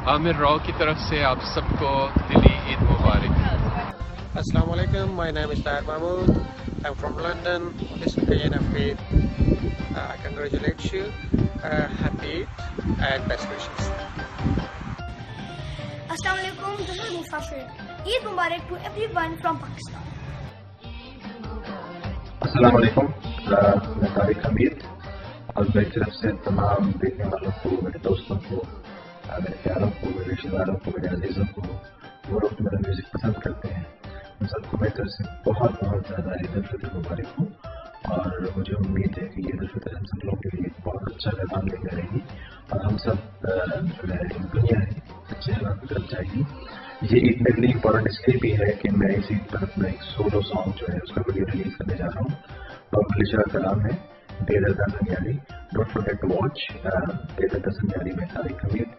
عامر راؤ کی طرف سے آپ سب کو دلی عید مبارک. Assalamu alaikum. My name is Tahir Mahmood. I'm from London. This occasion of Eid, I congratulate you. Happy Eid and best wishes. Assalamu alaikum. This is Musafir. Eid Mubarak to everyone from Pakistan. السلام علیکم. میں طارق حمید اور میری طرف سے تمام دیکھنے والوں کو، میرے دوستوں کو، میرے پیاروں کو، میرے رشتے داروں کو، میرے عزیزوں کو، وہ لوگ میرا میوزک پسند کرتے ہیں، ان سب کو میری طرف سے بہت بہت زیادہ عید الفطر مبارک ہوں. اور مجھے امید ہے کہ عید الفطر ہم سب لوگوں کے لیے بہت اچھا پیغام لے کر رہے گی اور ہم سب جو ہے دنیا ہے اچھے حالات کی طرف جائے گی. یہ عید میرے لیے امپورٹنٹ اس لیے بھی ہے کہ میں اس عید پر اپنا ایک سولو سانگ جو ہے اس کا ویڈیو ریلیز کرنے جا رہا ہوں. پبلشر کا نام ہے بے دردہ سنیاری. ڈونٹ فرگیٹ ٹو واچ بے دردہ سنیاری میں طارق حمید.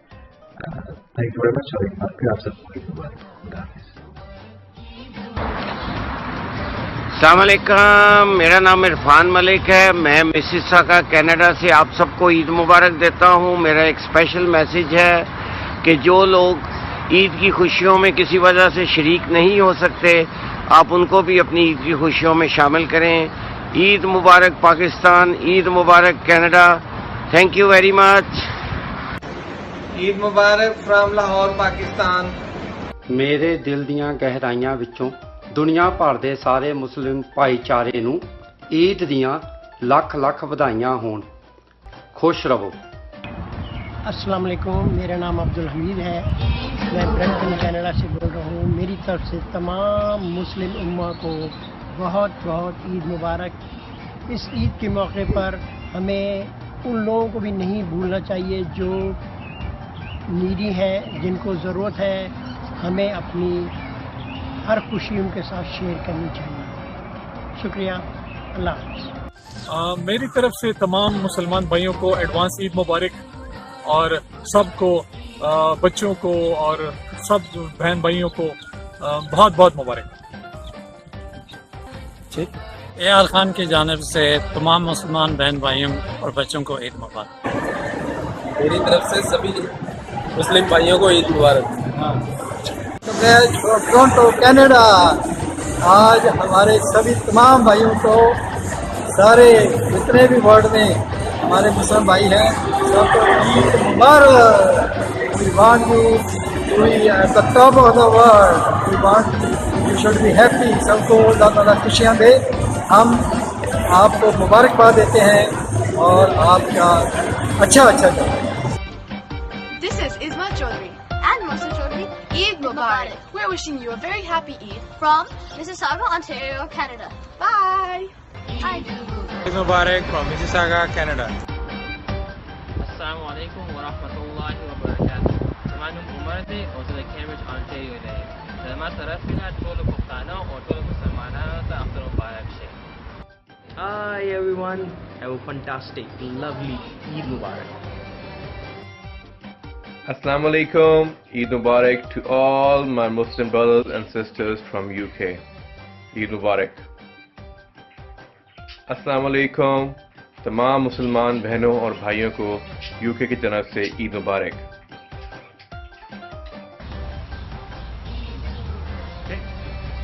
تھینک یو ویری مچ اور ایک بار پھر آپ سب کو عید مبارک. خدا حافظ. السلام علیکم. میرا نام عرفان ملک ہے. میں مسیساگا کینیڈا سے آپ سب کو عید مبارک دیتا ہوں. میرا ایک اسپیشل میسیج ہے کہ جو لوگ عید کی خوشیوں میں کسی وجہ سے شریک نہیں ہو سکتے، آپ ان کو بھی اپنی عید کی خوشیوں میں شامل کریں. عید مبارک پاکستان، عید مبارک Canada. Thank you very much. Eid مبارک فرام لاہور پاکستان. میرے دل دیاں گہرائیاں وچوں دنیا بھر دے سارے مسلم بھائی چارے نوں عید دیاں لکھ لکھ بدھائیاں ہون. خوش رہو. السلام علیکم. میرا نام عبدالحمید ہے. میں برمپٹن کینیڈا سے بول رہا ہوں. میری طرف سے تمام مسلم امہ کو بہت بہت عید مبارک. اس عید کے موقع پر ہمیں ان لوگوں کو بھی نہیں بھولنا چاہیے جو نیڈی ہیں، جن کو ضرورت ہے. ہمیں اپنی ہر خوشی ان کے ساتھ شیئر کرنی چاہیے. شکریہ. اللہ حافظ. میری طرف سے تمام مسلمان بھائیوں کو ایڈوانس عید مبارک اور سب کو بچوں کو اور سب بہن بھائیوں کو بہت بہت مبارک. اے آر خان کی جانب سے تمام مسلمان بہن بھائیوں اور بچوں کو عید مبارک. میری طرف سے سبھی مسلم بھائیوں کو عید مبارک. Toronto Canada. آج ہمارے سبھی تمام بھائیوں کو، سارے جتنے بھی ورلڈ میں ہمارے مسلم بھائی ہیں، سب کو عید مبارک. We want you to be at the top of the world. We want you should be happy. سب کو اللہ تعالیٰ خوشیاں دے. ہم آپ کو مبارکباد دیتے ہیں اور آپ کا اچھا جائے. This is Isma Chaudhary and Mosa Chaudhary. Eid Mubarak. We're wishing you a very happy Eid From Mississauga, Ontario, Canada. Bye. Bye. عید مبارک from Mississauga Canada. Assalamu alaikum wa rahmatullahi wa barakatuh. زمانم عمر دی او زه د Cambridge انټریو نه M. زما طرف نه ټولو پښتانه او ټولو مسلمانانو ته اختر مبارک شه. Hi everyone, have a fantastic, lovely Eid Mubarak. Assalamu alaikum. Eid Mubarak to all my Muslim brothers and sisters from UK. Eid Mubarak. السلام علیکم. تمام مسلمان بہنوں اور بھائیوں کو UK کی طرف سے عید مبارک.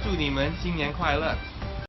祝你们新年快乐。